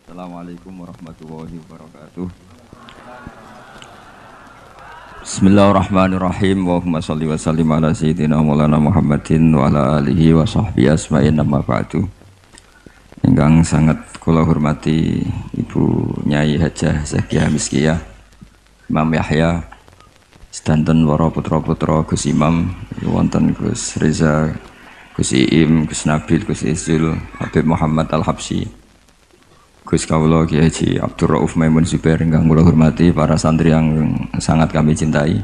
Assalamualaikum warahmatullahi wabarakatuh. Bismillahirrahmanirrahim. Allahumma sholli wa sallim ala sayyidina Maulana Muhammadin wa ala alihi wa sahbihi asma'in amma ba'du. Ingkang sangat kula hormati Ibu Nyai Hajah Zakiah Miskiyah, Imam Yahya, sedanten para putra-putra Gus Imam, wonten Gus Reza, Gus Iim, Gus Nabil, Gus Izul, Habib Muhammad Al-Habsyi, Gus Kawula Kiai Haji Abdul Rauf Maimun Zubair, ingkang kula hormati, para santri yang sangat kami cintai.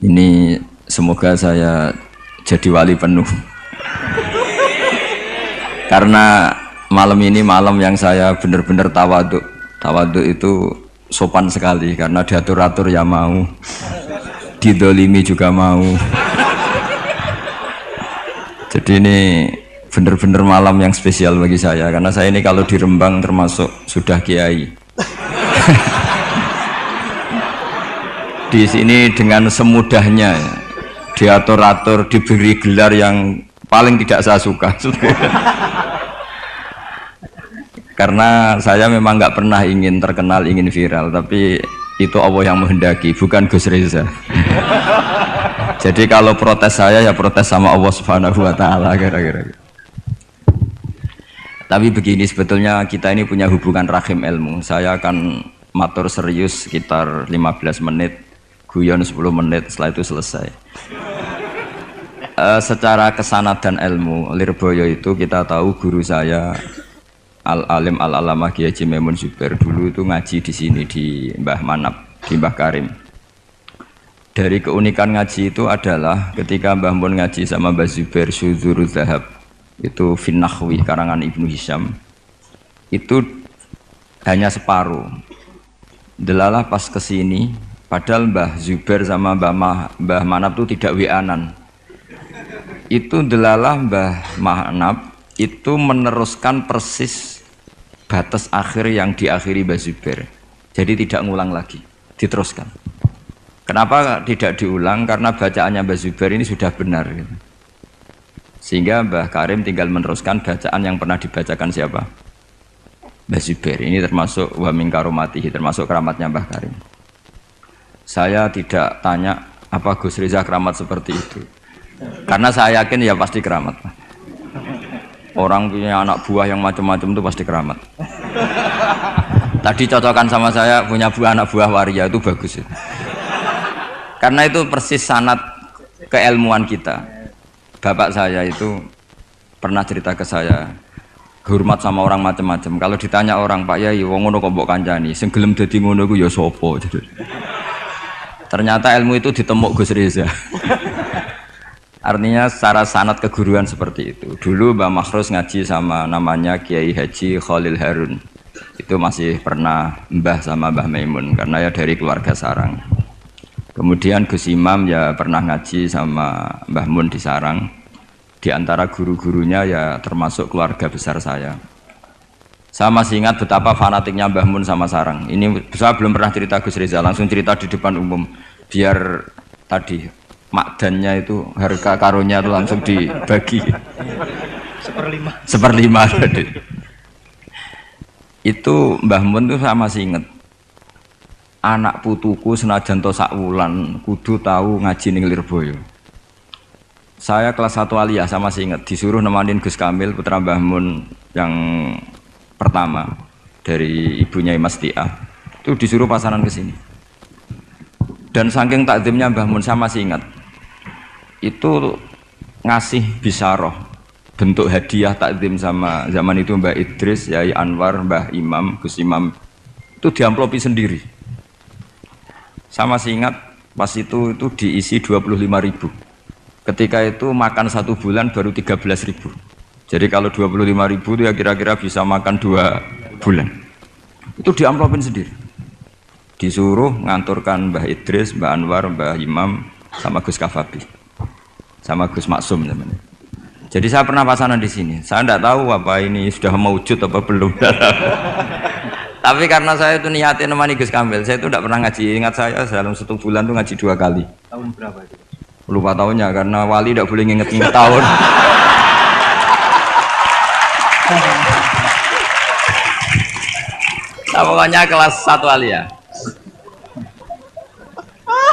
Ini semoga saya jadi wali penuh. Karena malam ini malam yang saya benar-benar tawaduk. Tawaduk itu sopan sekali karena diatur-atur ya mau. Didolimi juga mau. Jadi ini benar-benar malam yang spesial bagi saya karena saya ini kalau di Rembang termasuk sudah kiai. Di sini dengan semudahnya diatur-atur, diberi gelar yang paling tidak saya suka. Karena saya memang nggak pernah ingin terkenal, ingin viral, tapi itu Allah yang menghendaki, bukan Gus Reza. Jadi kalau protes saya ya protes sama Allah Subhanahu wa taala kira-kira. Tapi begini, sebetulnya kita ini punya hubungan rahim ilmu. Saya akan matur serius sekitar 15 menit, guyon 10 menit, setelah itu selesai. Secara kesanadan ilmu, Lirboyo itu kita tahu guru saya Al-Alim Al-Alamah Kiai Haji Maimun Zubair dulu itu ngaji di sini di Mbah Manap, di Mbah Karim. Dari keunikan ngaji itu adalah ketika Mbah Mun ngaji sama Mbah Zubair Syudzurul Zahab, itu Finnahwi karangan Ibnu Hisham, itu hanya separuh. Delalah pas kesini, padahal Mbah Zubair sama Mbah Manap itu tidak wianan. Itu delalah Mbah Manap itu meneruskan persis batas akhir yang diakhiri Mbah Zubair. Jadi tidak ngulang lagi, diteruskan. Kenapa tidak diulang? Karena bacaannya Mbah Zubair ini sudah benar gitu. Sehingga Mbah Karim tinggal meneruskan bacaan yang pernah dibacakan siapa? Mbah Zubair. Ini termasuk wa min karomatihi, termasuk keramatnya Mbah Karim. Saya tidak tanya apa Gus Reza keramat seperti itu, karena saya yakin ya pasti keramat. Orang punya anak buah yang macam-macam itu pasti keramat. Tadi cocokan sama saya punya anak buah waria itu bagus itu. Karena itu persis sanad keilmuan kita. Bapak saya itu pernah cerita ke saya, hormat sama orang macam-macam. Kalau ditanya orang, Pak Yai, wong ngono kok mbok kancani, sing gelem dadi ngono iku ya sapa? Ternyata ilmu itu ditemuk Gus Reza. Artinya secara sanad keguruan seperti itu. Dulu Mbah Makhrus ngaji sama namanya Kiai Haji Khalil Harun. Itu masih pernah mbah sama Mbah Maimun karena ya dari keluarga sarang. Kemudian Gus Imam ya pernah ngaji sama Mbah Mun di Sarang. Di antara guru-gurunya ya termasuk keluarga besar saya. Saya masih ingat betapa fanatiknya Mbah Mun sama Sarang. Ini saya belum pernah cerita Gus Reza, langsung cerita di depan umum. Biar tadi makdannya itu harga karunya itu langsung dibagi. Seperlima. Itu Mbah Mun itu saya masih ingat. Anak putuku senajan to sak wulan kudu tahu ngaji ning Lirboyo. Saya kelas 1 aliyah sama masih ingat disuruh nemanin Gus Kamil putra Mbah Mun yang pertama dari ibunya Mas Tiah. Itu disuruh pasaran ke sini. Dan saking takdimnya Mbah Mun saya masih ingat. Itu ngasih bisaroh bentuk hadiah takdim sama zaman itu Mbah Idris, Yai Anwar, Mbah Imam, Gus Imam itu diamplopi sendiri. Saya masih ingat pas itu diisi 25.000. Ketika itu makan 1 bulan baru 13.000. Jadi kalau 25.000 itu ya kira-kira bisa makan 2 bulan. Itu diamplopin sendiri. Disuruh nganturkan Mbah Idris, Mbah Anwar, Mbah Imam sama Gus Kafabi. Sama Gus Maksum namanya. Jadi saya pernah pasanan di sini. Saya tidak tahu apa ini sudah mewujud apa belum. Tapi karena saya itu niatin nemani Gus Kamil, saya itu tidak pernah ngaji. Ingat saya dalam 1 bulan itu ngaji 2 kali. Tahun berapa itu? Lupa tahunnya karena wali tidak boleh nginget-nginget tahun. pokoknya kelas 1 alia.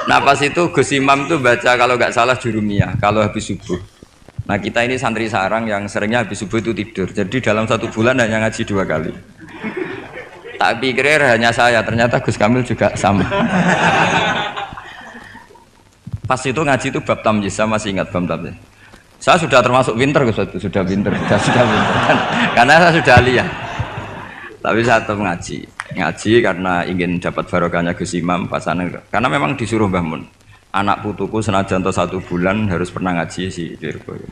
Nah pas itu Gus Imam tuh baca kalau nggak salah Jurumiyah kalau habis subuh. Nah kita ini santri sarang yang seringnya habis subuh itu tidur. Jadi dalam 1 bulan hanya ngaji 2 kali. Tak pikir hanya saya, ternyata Gus Kamil juga sama. Pas itu ngaji itu bab tamyiz, saya masih ingat bab tamyiz. Saya sudah termasuk pinter Gus, sudah pinter, sudah pinter kan? Karena saya sudah aliyah. Tapi saya tetap ngaji karena ingin dapat barokahnya Gus Imam pasangan. Karena memang disuruh Mbah Mun. Anak putuku senajan 1 bulan harus pernah ngaji si Lirboyo.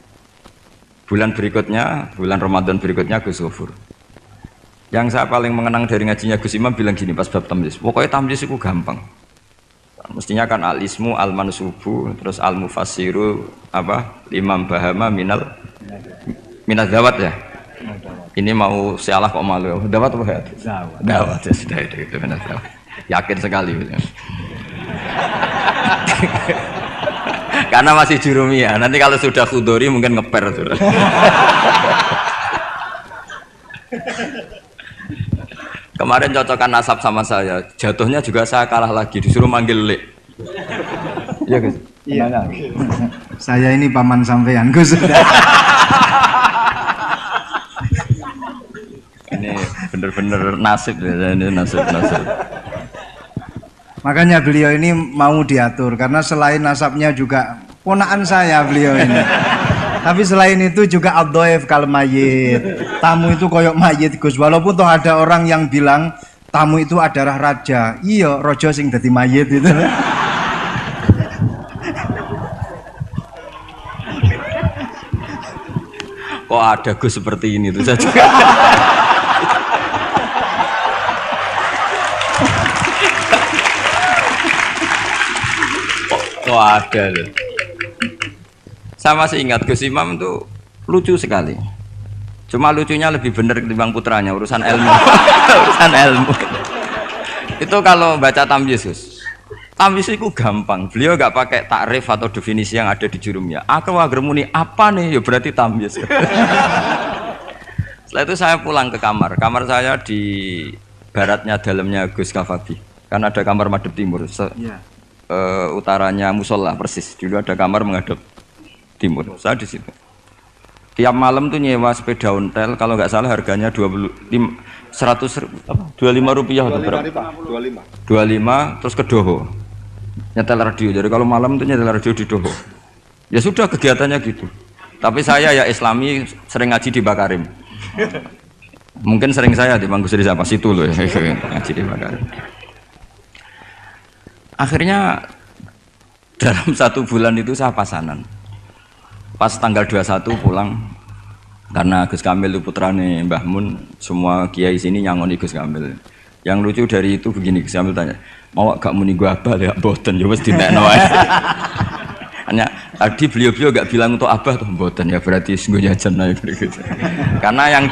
Bulan berikutnya, bulan Ramadan berikutnya Gus Ghafur. Yang saya paling mengenang dari ngajinya Gus Imam bilang gini pas bab tamyiz. Pokoknya tamyiz itu gampang. Mestinya kan al-ismu, al-mansubu, terus al-mufassiru, Imam Bahama minal dawat ya. Ini mau sialah kok malu. Dawat apa ya? Dawat ya sudah itu benar. Yakin sekali. Karena masih Jurumiyah. Nanti kalau sudah khudori mungkin ngeper sudah. Kemarin cocokan nasab sama saya, jatuhnya juga saya kalah lagi, disuruh manggil Lek. Iya Gus. Iya. Saya ini paman sampean Gus. Ini bener-bener nasib ya, ini nasib. Makanya beliau ini mau diatur karena selain nasabnya juga ponakan saya beliau ini. Tapi selain itu juga ad-dhaif kal mayyit. Tamu itu koyok mayit Gus. Walaupun toh ada orang yang bilang tamu itu adalah raja. Iya, raja sing dadi mayit itu. Kok ada Gus seperti ini tuh saya juga. Kok ada tuh. Saya masih ingat Gus Imam tuh lucu sekali. Cuma lucunya lebih benar ketimbang putranya, urusan ilmu. Urusan ilmu. Itu kalau baca tamyiz Gus. Tamyiz itu gampang. Beliau nggak pakai takrif atau definisi yang ada di Jurumiyah. Aku wagermuni apa nih? Ya berarti tamyiz. Setelah itu saya pulang ke kamar. Kamar saya di baratnya dalamnya Gus Kafabi. Kan ada kamar madhep timur. Utaranya musola persis. Dulu ada kamar menghadap timur. Saya di situ. Tiap malam tuh nyewa sepeda ontel, kalau nggak salah harganya 25 rupiah atau berapa? 25 terus ke Doho. Nyetel radio. Jadi kalau malam tuh nyetel radio di Doho. Ya sudah kegiatannya gitu. Tapi saya ya Islami sering ngaji di Bakarim. Mungkin sering saya di Manggus Riza pas itu loh ya, ngaji di Bakarim. Akhirnya dalam 1 bulan itu saya pasanan. Pas tanggal 21 pulang karena Gus Kamil itu putrane Mbah Mun, semua kiai sini nyangoni Gus Kamil. Yang lucu dari itu begini, Gus Kamil tanya, "Mau gak muni gua abah ya mboten ya wis dinekno ae." Hanya tadi beliau-beliau gak bilang untuk abah tuh mboten ya berarti sungguh jajan aja gitu. Karena yang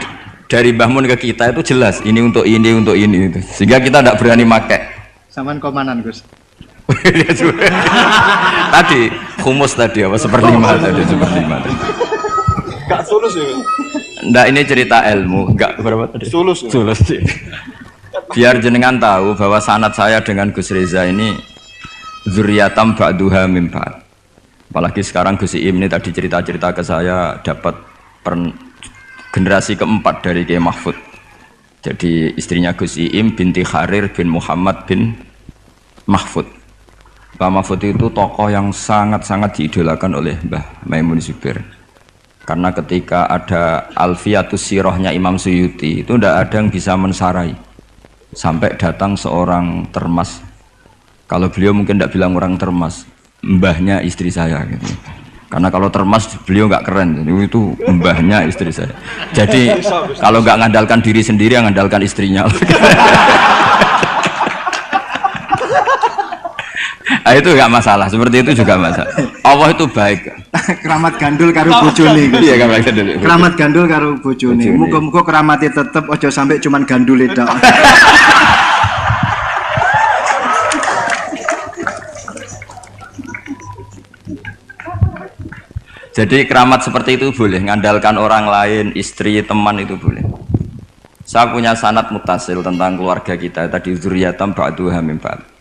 dari Mbah Mun ke kita itu jelas ini untuk ini itu. Sehingga kita tidak berani pakai. Saman komanan Gus. Tadi humus tadi apa seperlima tadi. Gak sulus ya? Enggak, ini cerita ilmu. Enggak berapa tadi? Sulus ya? Sulus. Biar jenengan tahu bahwa sanad saya dengan Gus Reza ini zuriyatam ba'duha min ba'd. Apalagi sekarang Gus Im ini tadi cerita-cerita ke saya dapat generasi keempat dari Kiai Mahfud. Jadi istrinya Gus Im binti Kharir bin Muhammad bin Mahfud. Pak Mahfud itu tokoh yang sangat-sangat diidolakan oleh Mbah Maimun Zubair. Karena ketika ada Alfiyatus Sirahnya Imam Suyuti itu tidak ada yang bisa mensarai. Sampai datang seorang termas. Kalau beliau mungkin tidak bilang orang termas, mbahnya istri saya gitu. Karena kalau termas beliau nggak keren, itu mbahnya istri saya. Jadi kalau nggak ngandalkan diri sendiri, ngandalkan istrinya. Nah, itu nggak masalah, seperti itu juga masalah. Allah itu baik. Keramat gandul karo bojone. Iya, keramat gandul. Keramat gandul karo bojone. Muga-muga keramate tetep aja sampai cuman gandul tok. Jadi keramat seperti itu boleh, ngandalkan orang lain, istri, teman itu boleh. Saya punya sanad mutasil tentang keluarga kita tadi zuriyatam ba'duha min ba'd.